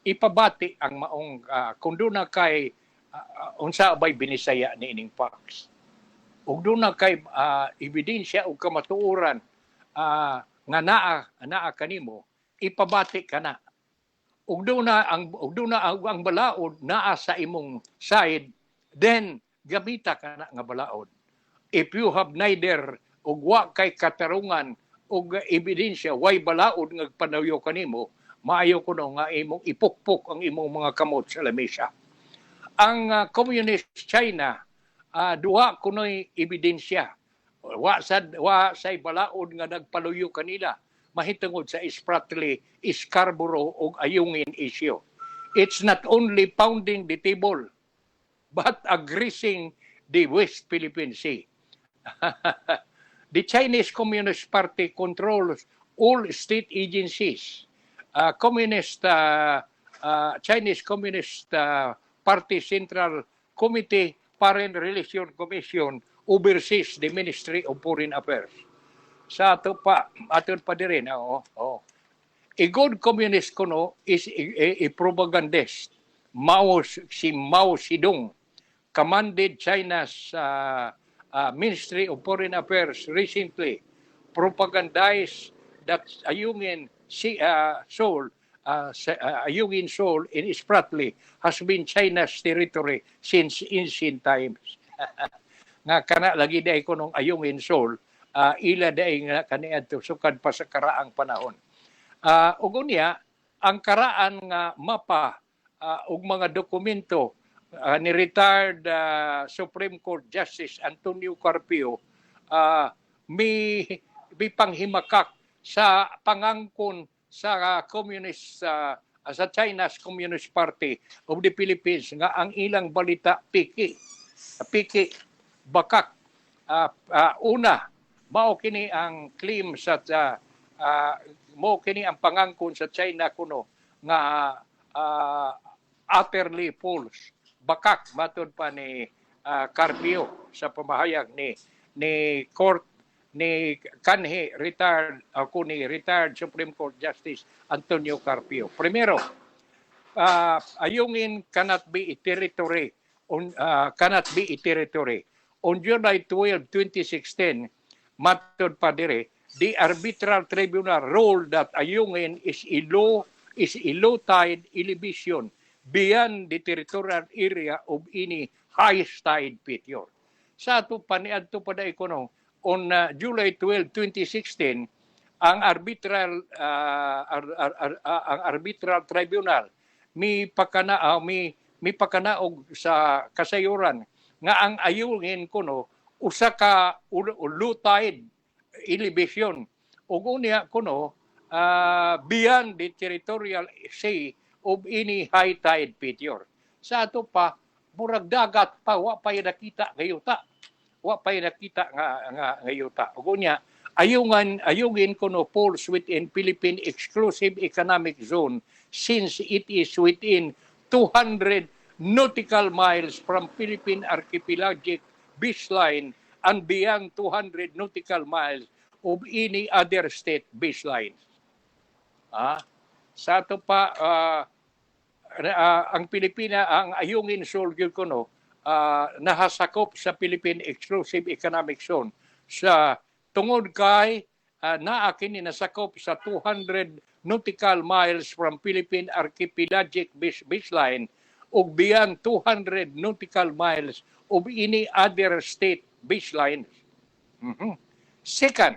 ipabati ang maong kung doon na kay unsa bay binisaya ni ining facts. Ugduna kay ebidensya o kamatuoran nga naa kanimo, ipabati ka na. Ugduna ang balaod naa sa imong side, then gamita ka na nga balaod. If you have neither ug wa kay katarungan ug ebidensya way balaod nga panayo kanimo, maayo kuno nga imong ipukpok ang imong mga kamot sa lamesa. Ang Communist China, duha kuno'y ebidensya. Wa say balaod nga nagpaluyo kanila mahitungod sa Spratly, Scarborough ug Ayungin issue. It's not only pounding the table but aggressing the West Philippine Sea. The Chinese Communist Party controls all state agencies. Chinese Communist Party Central Committee, Foreign Relations Commission oversees the Ministry of Foreign Affairs. Sa ato pa dire na A good communist kuno is a propagandist. Si Mao Zedong commanded China's Ministry of Foreign Affairs recently propagandized that Ayungin Seoul in Spratly has been China's territory since ancient times. Nga kana lagi day ko nung Ayungin Seoul, ila day nga kaniadto sukad pa sa karaang panahon. Ug unya ang karaan nga mapa ug mga dokumento ni retired Supreme Court Justice Antonio Carpio may panghimakak sa pangangkon sa communist sa China's Communist Party of the Philippines nga ang ilang balita piki bakak. Una, mao kini ang claim sa mao kini ang pangangkon sa China kuno nga utterly false. Bakak matod pa ni Carpio sa pamahayag ni court ni kanhi retired Supreme Court Justice Antonio Carpio. Primero, Ayungin cannot be a territory on July 12, 2016, matod pa dire, the arbitral tribunal ruled that Ayungin is a low tide elevation beyond the territorial area of any high tide feature. Sa ato paniadto pa dai kuno on July 12, 2016, ang arbitral tribunal mi pakanaog sa kasayuran nga ang Ayungin kuno usa ka low tide elevation ug unya kuno beyond the territorial sea of any high tide feature. Sa ato pa murag dagat pa wa pa nakita ngayuta. Wa pa nakita nga ngayuta. Ug unya Ayungin kuno falls within Philippine Exclusive Economic Zone since it is within 200 nautical miles from Philippine archipelagic baseline and beyond 200 nautical miles of any other state baselines. Sa ato pa ang ang Ayungin Shoal gyud kuno nahasakop sa Philippine Exclusive Economic Zone sa tungod kay naa kini nasakop sa 200 nautical miles from Philippine archipelagic baseline ug beyond 200 nautical miles of any other state baselines. Second,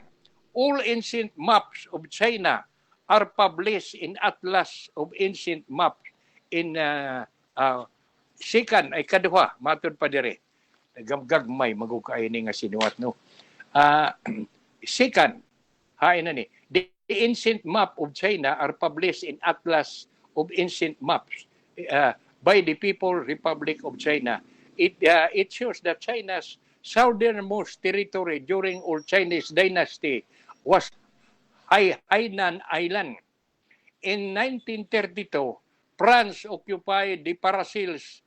all ancient maps of China are published in Atlas of Ancient Maps in second ay kaduha matod pa dire gagmay magukay ni nga sinuwat no. Second, hain na ni the ancient map of China are published in Atlas of Ancient Maps by the People's Republic of China. It shows that China's southernmost territory during Old Chinese dynasty was Hainan Island. In 1932, France occupied the Paracels.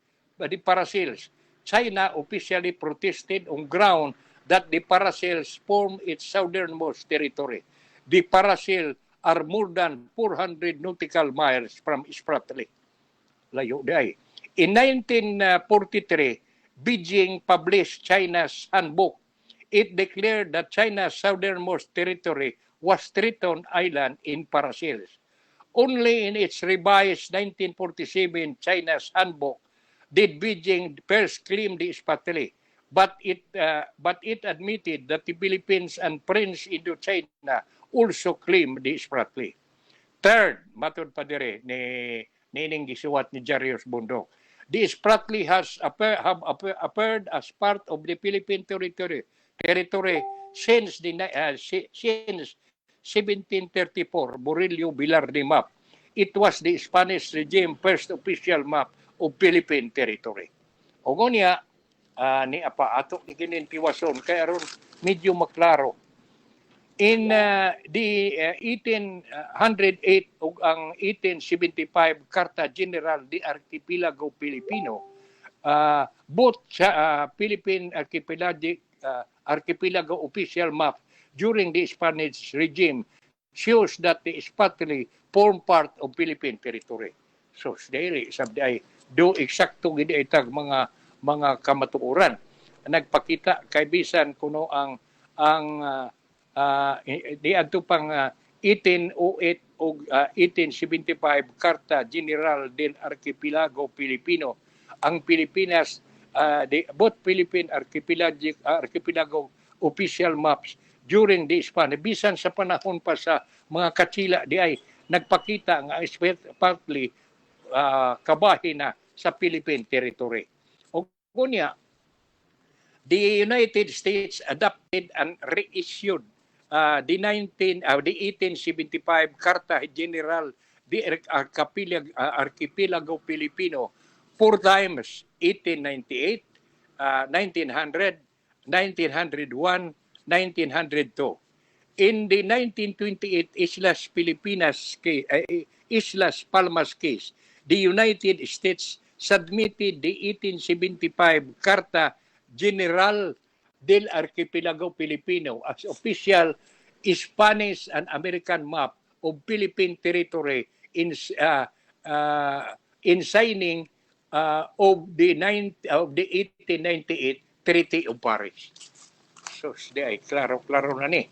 China officially protested on ground that the Paracels form its southernmost territory. The Paracels are more than 400 nautical miles from Spratly. Layo day. In 1943, Beijing published China's handbook. It declared that China's southernmost territory was Triton Island in Paracels. Only in its revised 1947 China's handbook did Beijing first claim the Spratly. but it admitted that the Philippines and French Indochina also claim the Spratly. Third, matod pa dire ni nining gisuwat ni Jarius Bundok. The Spratly have appeared as part of the Philippine territory since 1734 Murillo Velarde map. It was the Spanish regime first official map of Philippine territory. O ngunya, ni apa ato ni kinin tiwason kay aron medyo maklaro. In the 1808 ug ang 1875 Carta General de Archipelago Filipino, both sa Philippine Archipelago official map during the Spanish regime shows that the Spratly form part of Philippine territory. So, dahil sabdi ay do eksakto gid itag mga kamatuoran. Nagpakita kay bisan kuno ang di adto pang 1808 o 1875 Carta General del Archipelago Filipino, ang Pilipinas, both Philippine Archipelago official maps during the Spanish, bisan sa panahon pa sa mga katsila di ay nagpakita nga partly kabahin na sa Philippine territory. O kunya, the United States adopted and reissued the 1875 Carta General de Archipelago Filipino 4 times, 1898, 1900, 1901, 1902. In the 1928 Islas Palmas case, the United States submitted the 1875 Carta General del Archipelago Filipino as official Spanish and American map of Philippine territory in signing of the 1898 Treaty of Paris. So, di ay klaro na ni.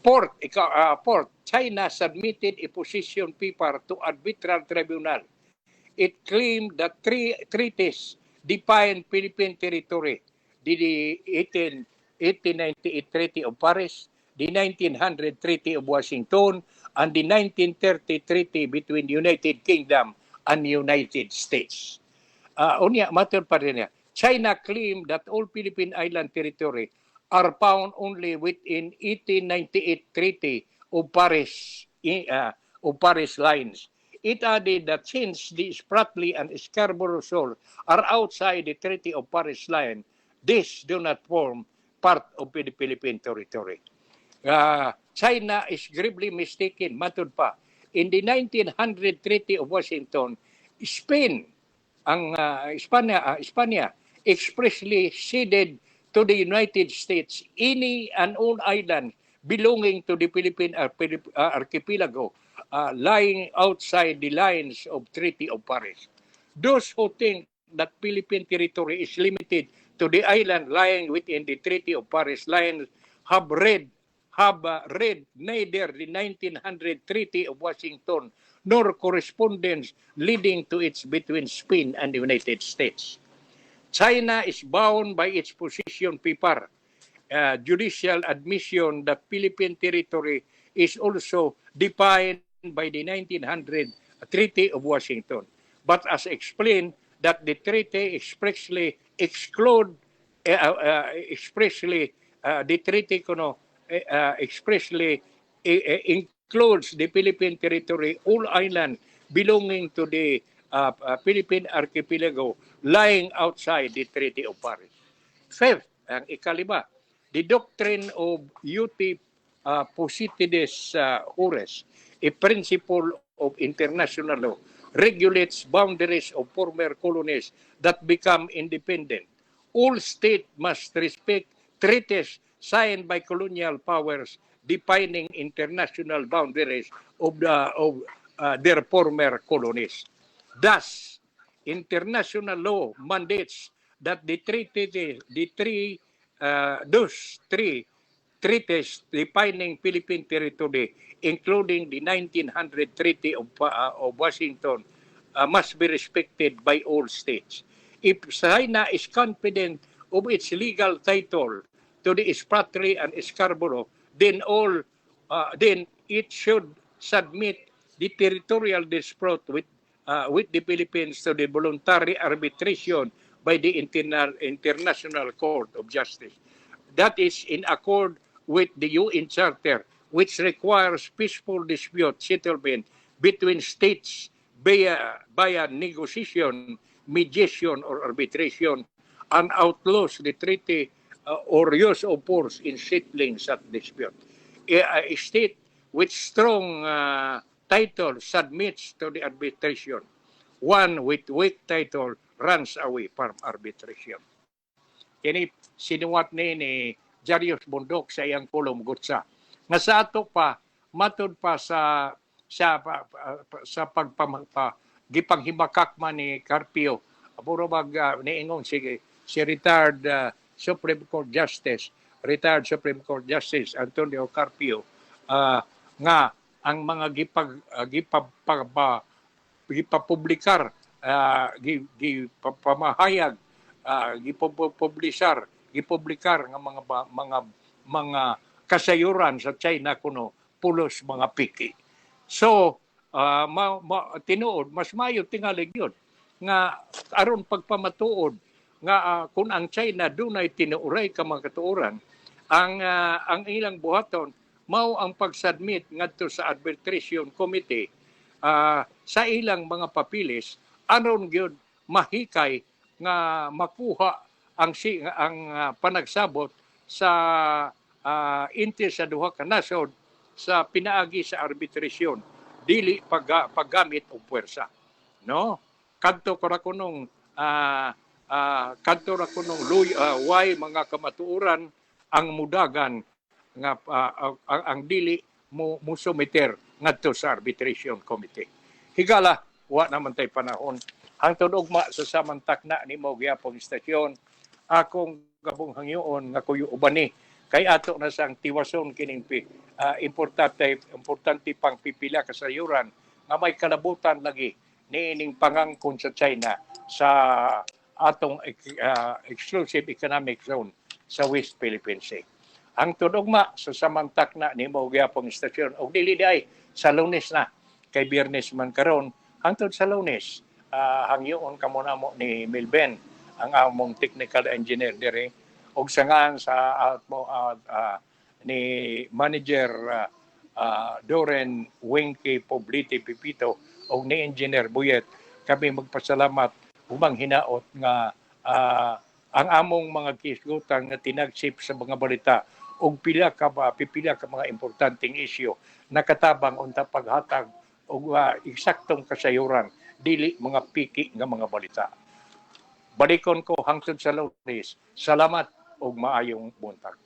Fourth, China submitted a position paper to arbitral tribunal. It claimed that three treaties define Philippine territory: the 1898 Treaty of Paris, the 1900 Treaty of Washington, and the 1930 Treaty between the United Kingdom and the United States. Matter pa rin niya. China claimed that all Philippine island territory are found only within 1898 Treaty of Paris lines. It added that since the Spratly and Scarborough Shoal are outside the Treaty of Paris line, these do not form part of the Philippine territory. China is gravely mistaken, matod pa. In the 1900 Treaty of Washington, Espanya expressly ceded to the United States any and all islands belonging to the Philippine archipelago lying outside the lines of Treaty of Paris. Those who think that Philippine territory is limited to the island lying within the Treaty of Paris lines have read neither the 1900 Treaty of Washington nor correspondence leading to its between Spain and the United States. China is bound by its position paper, judicial admission that Philippine territory is also defined by the 1900 Treaty of Washington. But as explained, that the treaty expressly includes the Philippine territory, all islands belonging to the Philippine archipelago lying outside the Treaty of Paris. Fifth, ang ikalima, the doctrine of uti positides ures, a principle of international law, regulates boundaries of former colonies that become independent. All states must respect treaties signed by colonial powers defining international boundaries of their former colonies. Thus, international law mandates that those three treaties defining Philippine territory, including the 1900 Treaty of Washington, must be respected by all states. If China is confident of its legal title to the Spratly and Scarborough, then then it should submit the territorial dispute with the Philippines to the voluntary arbitration by the International Court of Justice. That is in accord with the UN Charter, which requires peaceful dispute settlement between states via negotiation, mediation, or arbitration, and outlaws the treaty or use of force in settling such dispute. A state with strong title submits to the arbitration. One with weak title runs away from arbitration. Kini sinuwat ni Jarius Bundok sa iyang kolom gutsa. Nga sa ato pa, matod pa sa gipanghimakak man ni Carpio, puro niingon si retired Supreme Court Justice Antonio Carpio, nga ang mga gipapublikar, gipamahayag, gipublikar nga mga kasayuran sa China kuno pulos mga piki. So tinuod mas mayo tingalig yun nga aron pagpamatuod nga kung ang China dunay tinuoray ka mga katuoran, ang ilang buhaton mao ang pag-submit ngadto sa arbitration committee sa ilang mga papilis aron gyud mahikay nga makuha ang panagsabot sa inti sa duha ka nasod sa pinaagi sa arbitration, dili paggamit og puwersa, no? Kadto ra kunong way mga kamatuoran ang mudagan nga ang dili mo sumiter ngadto sa arbitration committee. Higala wa naman tay panahon hangtod ugma sa samantakna nimo gyapon istasyon akong gabong hangyoon nga kuyo ubani kay ato na sang tiwason kining importante pang pipila kasayuran nga may kalabutan lagi niining pangangkon sa China sa atong exclusive economic zone sa West Philippine Sea. Ang tudogma sa samantakna nimo gyapon istasyon og dili day sa Lunes na kay Biyernes man karon hangtod sa Lunes hangyoon kamo namo ni Milben ang among technical engineer dire og sangan sa ni manager Doren Winky Poblete Pipito og ni engineer Buyet. Kami magpasalamat umang hinaot nga ang among mga kisgutan nga tinagsip sa mga balita og pipila ka mga importanteng isyu nakatabang unta paghatag og eksaktong kasayuran dili mga piki nga mga balita. Balikon ko hangtod sa Lunes. Salamat og maayong buntag.